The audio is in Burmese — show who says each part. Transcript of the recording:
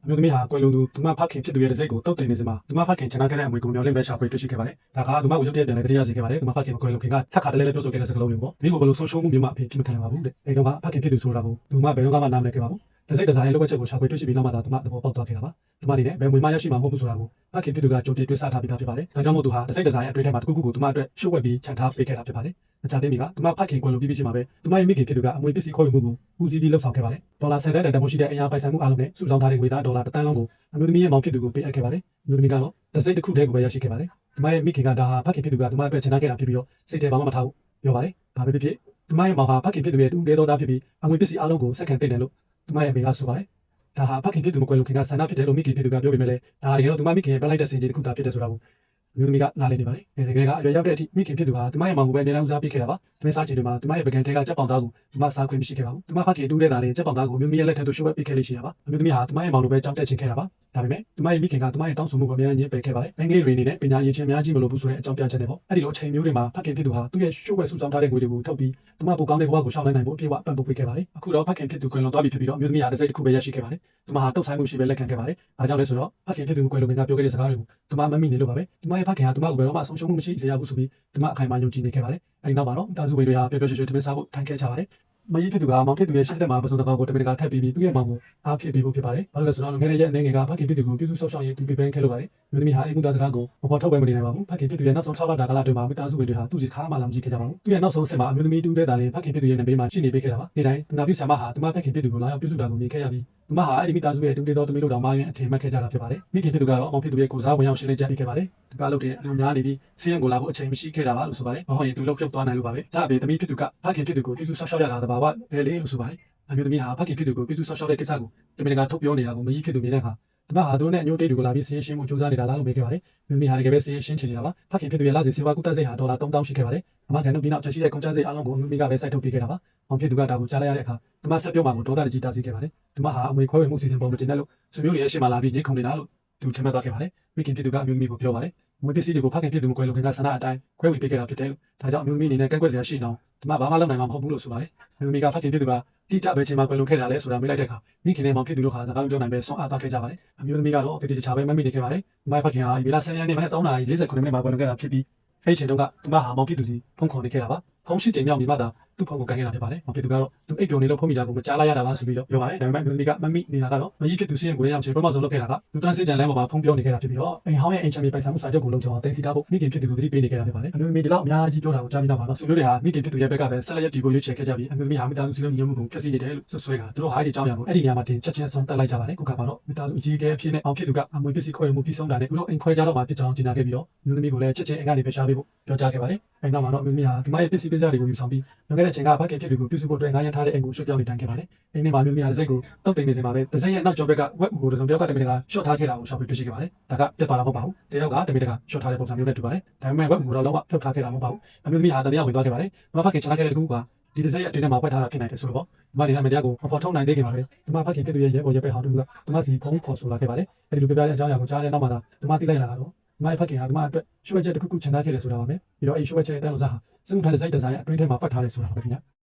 Speaker 1: အမျိုးသမီးဟာကွယ်လွန်သူသူမဖခင်ဖြစ်သူရဲ့တစိတ်ကိုတုတ်တင်နေစမှာသူမဖခင်ချန်နာခဲ့တဲ့အမွေကိုမျောလင့်ပဲရှာဖွေတွေ့ရှိခဲ့ပါတယ်။ဒါကသူမကိုရုတ်တရက်ပြန်လဲတရရစေခဲ့ပါတယ်။သူမဖခင်မကွယ်လွန်ခင်ကထပ်ခါတလဲလဲပြောဆိုခဲ့တဲ့စကားလုံးတွေပေါ့။မိကိုဘယ်လိုဆုံးရှုံးမှုမျိုးမှအဖြစ်ဖြစ်မခံရပါဘူးတဲ့။အဲဒီတော့ကဖခင်ဖြစ်သူဆိုတာကိုသူမဘယ်တော့မှနားမလည်ခဲ့ပါဘူး။တစိတ်တစားရဲ့လိုအပ်ချက်ကိုရှာဖွေတွေ့ရှိပြီးနောက်မှသာသူမသဘောပေါက်သွားခဲ့တာပါ။သူမအနေနဲ့ဘယ်ငွေမှရရှိမှာမဟုတ်ဘူးဆိုတာကိုဖခင်ဖြစ်သူကကြိုတင်တွေးဆထားပြီးသားဖြစ်ပါတယ်။ဒါကြောင့်မို့သူဟာတစိတ်တစားရဲ့အတွင်းထဲမှာတခုခုကိုသူမအတွက်ရှုပ်ဝက်ပြီးခြံထားပေးခဲ့တာဖြစ်ပါတယ်။အချာသိမိကသူမဖခင်ကွယ်လွန်ပြီးပြီရှိမှာပဲသူမရဲ့မိခင်ဖြစ်သူကအမွေပစ္စည်းခေါ်ယူမှုကိုဦးစီးပြီးလှုပ်ဆောင်ခဲ့ပါတယ်။ဒေါ်လာ10 သန်းတန်ဖိုးရှိတဲ့အရာပိုင်ဆိုင်မှုအလုံးနဲ့စုဆောင်းထားတဲ့ငွေသားဒေါ်လာ1 သန်းလုံးကိုအမျိုးသမီးရဲ့မောင်ဖြစ်သူကိုပေးအပ်ခဲ့ပါတယ်။အမျိုးသမီးကတော့တစိတ်တစ်ခုတည်းကိုပဲရရှိခဲ့ပါတယ်။သူမရဲ့မိခင်ကဒါဟာဖခင်ဖြစ်သူကသူမအတွက်ချန်ထားခဲ့တာဖြစ်ပြီးတော့စိတ်ထဲဘာမှမထားဘူးပြောပါတယ်။ဒါပဲဖြစ်ဖြစ်သူမရဲ့မောင်ဟာဖခင်ဖြစ်သူရဲ့တူတဲတော်သားဖြစ်ပြီးအမွေပစ္စည်းအလုံးကိုစက္ကန့်သိတယ်လို့သူမရဲ့အမေကဆိုပါတယ်။ဒါဟာဖခင်ဖြစ်သူမကွယ်လွန်ခင်ကဆန္ဒဖြစ်တယ်လို့မိခင်ဖြစ်သူကပြောပေမဲ့လည်းဒါတကယ်တော့သူမမိခင်ရဲ့ပလိုက်တဲ့စင်ကြီးတစ်ခုသာဖြစ်တယ်ဆိုတာကိုအမျိုးသမီးကနားလည်နေပါတယ်။ဒီစကားကအရွယ်ရောက်တဲ့အထိမိခင်ဖြစ်သူဟာသူမရဲ့မောင်ကိုပဲနေတိုင်းဦးစားပေးခဲ့တာပါ။ဒီစားချင်တွေမှာသူမရဲ့ပကံထဲကကြက်ပေါင်သားကိုသူမစားခွင့်မရှိခဲ့ပါဘူး။သူမဖခင်တူးတဲ့သားနဲ့ကြက်ပေါင်သားကိုအမျိုးသမီးရဲ့လက်ထက်သို့ရှိုးဝဲပေးခဲ့လိမ့်ရှိတာပါ။အမျိုးသမီးဟာသူမရဲ့မောင်လိုပဲကြောက်တက်ချင်ခဲ့တာပါ။ဒါပေမဲ့သူမရဲ့မိခင်ကသူမရဲ့တောင်းဆိုမှုကိုအများကြီးညှင်းပယ်ခဲ့ပါတယ်။အင်္ဂလိပ်တွေအနေနဲ့ပညာရည်ချင်းအများကြီးမလိုဘူးဆိုတဲ့အကြောင်းပြချက်နဲ့ပေါ့။အဲ့ဒီလိုအချိန်မျိုးတွေမှာဖခင်ဖြစ်သူဟာသူ့ရဲ့ရှိုးဝဲစုဆောင်းထားတဲ့ငွေတွေကိုထုတ်ပြီးသူမပိုကောင်းတဲ့ဘဝကိုရှောင်နိုင်ဖို့အပြည့်အဝပံ့ပိုးပေးခဲ့ပါတယ်။အခုတော့ဖခင်ဖြစ်သူကွယ်လွန်သွားပြီဖြစ်ပြီးတော့အမျိုးသမီးဟာတစ်စိတ်တစ်ခုပဲရရှိခဲ့ပါတယ်။သူမဟာတုတ်ဆိုင်မှုရှိပဲလက်ခံခဲ့ပါတယ်။အားကြောင့်လဲဆိုတော့ဖခင်ဖြစ်သူကွယ်လွန်ခင်ကပြောခဲ့တဲ့စကားတွေကိုသူမမမိနေလို့ပါပဲ။သူမရဲ့ဖခင်ဟာသူမကိုဘယ်တော့မှဆုံးရှုံးမှုမရှိစေရဘူးဆိုပြီးသူမအခိုင်အမာယုံကြည်နေခဲ့ပါတယ်။အဲဒီနောက်မှာတော့တာစုဝေတွေဟာပျော်ပျော်ရွှင်ရွှင်ထမင်းစားဖို့ထိုင်ခဲ့ကြပါတယ်။မကြီးဖြစ်သူကမောင်ဖြစ်သူရဲ့ရှစ်သက်မှာပစုံတစ်ပေါက်ကိုတမင်တကာထပ်ပြီးသူ့ရဲ့မောင်ကိုအားဖြစ်ပြီးဖို့ဖြစ်ပါတယ်။ဘာလို့လဲဆိုတော့ငယ်ရဲ့အနေငယ်ကဖခင်ဖြစ်သူကိုပြုစုဆောက်ရှောက်ရေးသူပြပန်းခဲ့လို့ပါတယ်။မျိုးသမီးဟာအိမ်မှုသားစကားကိုမဖော်ထုတ်ပဲမနေနိုင်ပါဘူး။ဖခင်ဖြစ်သူရဲ့နောက်ဆုံး6 လတာကာလအတွင်းမှာမိသားစုဝင်တွေဟာသူ့စီခါမှလာမကြည့်ခဲ့ကြပါဘူး။သူ့ရဲ့နောက်ဆုံးဆက်မှာအမျိုးသမီးတူတဲ့တာလေးဖခင်ဖြစ်သူရဲ့နေဘေးမှာရှိနေပေးခဲ့တာပါ။နေ့တိုင်းသူနာပြုဆံမဟာသူမဖခင်ဖြစ်သူကိုလာရောက်ပြုစုတာကိုမြင်ခဲ့ရပြီးသူမဟာအဲ့ဒီမိသားစုရဲ့တူတဲ့တော်သမီးတို့တောင်မှရင်အထင်မှတ်ခဲ့ကြတာဖြစ်ပါတယ်။မိခင်ဖြစ်သူကတော့အမောင်ဖြစ်သူရဲ့ကိုစားဝင်ရောက်ရှင်းလင်းချက်ပေးခဲ့ပါတယ်။သူကလုပ်တဲ့အလူများနေပြီးစီးရင်ကိုလာဖို့အချိန်မရှိခဲ့တာပါလို့ဆိုပါတယ်။မဟုတ်ရင်သူလှုပ်ပြုတ်သွားနိုင်လို့ပါပဲ။ဒါအပြင်သမီးဖြစ်သူကဖခင်ဖြစ်သူကိုပြုစုဆောက်ရှောက်ရတာတဘာဝဘယ်လေးလို့ဆိုပါတယ်။အမျိုးသမီးဟာဖခင်ဖြစ်သူကိုပြုစုဆောက်ရှောက်တဲ့ကိစ္စကိုတမင်တကာထုတ်ပြောနေတာကိုမကြီးဖြစ်သူမြင်တဲ့အခါသူမဟာသူနဲ့အညိုတေးတွေကိုလာပြီးစီးရင်ရှင်းမှုစူးစမ်းနေတာလားလို့မေးခဲ့ပါတယ်။မျိုးသမီးဟာတကယ်ပဲစီးရင်ရှင်းချင်နေတာပါ။ဖခင်ဖြစ်သူရဲ့လစဉ်စေဝါကုသစိတ်ဟာဒေါ်လာ3000ရှိခဲ့ပါတယ်။အမကန်တို့ပြီးနောက်ချက်ရှိတဲ့ကုန်ကျစရိတ်အလုံးကိုမျိုးသမီးကပဲစိုက်ထုတ်ပေးခဲ့တာပါ။မောင်ဖြစ်သူကဒါကိုကြားလိုက်ရတဲ့အခါသူမဆက်ပြောမှာကိုဒေါသတကြီးတားဆီးခဲ့ပါတယ်။သူမဟာအမွေခွဲဝေမှုစီစဉ်ပုံမတင်တဲ့လို့ဆွေမျိုးတွေရဲ့ရှေ့မှာလာပြီးညှိခုန်နေတာလို့သူထင်မှတ်သွားခဲ့ပါတယ်။မိခင်ဖြစ်သူကအမျိုးသမီးကိုပြောပါတယ်။ငွေပစ္စည်းတွေကိုဖခင်ဖြစ်သူမကွယ်လွန်ခင်ကဆန္ဒအတိုင်းခွဲဝေပေးခဲ့တာဖြစ်တယ်လို့ဒါကြောင့်အမျိုးသမီးအနေနဲ့ကန့်ကွက်စရာရှိအောင်သူမဘာမှလုပ်နိုင်မှာမဟုတ်ဘူးလို့ဆိုပါတယ်။အမျိုးသမီးကဖခင်ဖြစ်သူကတိကျပဲချိန်မှာကွယ်လွန်ခဲ့တာလဲဆိုတာမေးလိုက်တဲ့အခါမိခင်နဲ့မောင်ဖြစ်သူတို့ဟာစကားပြောနိုင်ပဲဆွမ်းအားသားခဲ့ကြပါတယ်။အမျိုးသမီးကတော့တတိတခြားပဲမမိနေခဲ့ပါတယ်။မဖခင်ဟာဒီလ10 ရက်နေ့မနေ့3 နာရီ 49 မိနစ်မှာကွယ်လွန်ခဲ့တာဖြစ်ပြီးအဲ့ချိန်တုန်းကသူမဟာမောင်ဖြစ်သူစီဖုန်းခေါ်နေခဲ့တာပါ။ဖုန်းရှိချိန်မြောက်မိမသာသူ့ဖုန်းကိုကန်ခဲ့တာဖြစ်ပါတယ်။မောင်ဖြစ်သူကတော့သူအိတ်ပျော်နေလို့ဖုန်းမိတာကိုမကြားလိုက်ရတာလားဆိုပြီးတော့ပြောပါတယ်။ဒါပေမဲ့အမျိုးသမီးကမမိနေတာကတော့မကြီးဖြစ်သူစီရင်ကိုရအောင်ချိန်ပထမဆုံးလုပ်ခဲ့တာကလူတန်းစင်ကြံလမ်းပေါ်မှာဖုန်းပြောနေခဲ့တာဖြစ်ပြီးတော့အိမ်ဟောင်းရဲ့အိမ်ချမ်းမြေပိုင်ဆိုင်မှုစာချုပ်ကိုလုံခြုံအောင်တင်စီထားဖို့မိခင်ဖြစ်သူကိုသတိပေးနေခဲ့တာဖြစ်ပါတယ်။အမျိုးသမီးဒီလောက်အများကြီးပြောတာကိုကြားပြီးတော့ပါတော့ဆွေမျိုးတွေဟာမိခင်ဖြစ်သူရဲ့ဘက်ကပဲဆက်လက်ရည်တည်ဖို့ရွေးချယ်ခဲ့ကြပြီးအမျိုးသမီးဟာမိသားစုစလုံးညှို့မှုကိုဖျက်ဆီးနေတယ်လို့ဆွဆွဲတာသူတို့ဟာဒီအကြောင်းအရာကိုအဲ့ဒီနေရာမှာတင်ချက်ချင်းဆုံးတက်လိုက်ကြပါတယ်။ခုခါမှာတော့မိသားစုအကြီးအကဲအဖြစ်နဲ့အောင်ဖြစ်သူကအမွေပစ္စည်းခွဲမှုပြီးဆုံးတာနဲ့သူတို့အိမ်ခွဲကြတော့မှဖြစ်ကြောင်းကြေညာခဲ့ပြီးတော့အမျိုးသမီးကိုလည်းချက်ချင်းအိမ်ကနေဖယ်ရှားပေးဖို့ပြောကြားခဲ့ပါတယ်။အဲဒီနောက်မှာတော့အမျိုးသမီးဟာဒီမရဲ့ပစ္စည်းပစ္စည်းတွေကိုယူဆောင်ပြီးလွန်ခဲ့တဲ့ချိန်ကဖခင်ဖြစ်သူကိုပြုစုဖို့အတွက်ငားရမ်းထားတဲ့အိမ်ကိုရွှေ့ပြောင်းနေထိုင်ခဲ့ပါတယ်။အိမ်ထဲမှာအမျိုးသမီးဟာစိတ်ကိုတုတ်တင်နေစင်မှာပဲဒဇင်ရဲ့နောက်ကျောဘက်ကဝက်ကိုတစုံတယောက်ကတမင်တကာရှော့ထားခဲ့တာကိုရှော့ပြီးတွေ့ရှိခဲ့ပါတယ်။ဒါကပြတ်သွားတာမဟုတ်ပါဘူး။တယောက်ကတမင်တကာရှော့ထားတဲ့ပုံစံမျိုးနဲ့တူပါတယ်။ဒါပေမဲ့ဝက်ကိုတော့လုံးဝဖြုတ်ထားခဲ့တာမဟုတ်ပါဘူး။အမျိုးသမီးဟာတမင်ဝင်သွားခဲ့ပါတယ်။မဖခင်ချလာခဲ့တဲ့တကူကဒီဒဇင်ရဲ့အတွင်းထဲမှာပတ်ထားတာဖြစ်နိုင်တယ်ဆိုတော့ဒီမှာနေတဲ့မတရားကိုဖော်ထုတ်နိုင်သေးခင်ပါပဲ။ဒီမှာဖခင်ဖြစ်သူရဲ့ရဲဘော်ရဲပဲဟောင်းတူကဒီမှာစီဖုံးခေါ်ဆိုလာခဲ့ပါတယ်။အဲဒီလိုပြပြတဲ့အကြောင်းအရာကိုကြားတဲ့နောက်မှာသာဒီမှာသိလိုက်လာတာတော့ဒီမှာဖခင်ဟာဒီမှာအတွက်ရွှေချက်တစ်ခုခုချန်ထားခဲ့တယ်ဆိုတာပါပဲ။ပြီးတော့အဲဒီရွှေချက်ရဲ့တန်းလို့စားဟာစစ်မှုထမ်းတဲ့စိတ်ဒဇင်ရဲ့အတွင်းထဲမှာပတ်ထားတယ်ဆိုတာပါပဲခင်ဗျာ။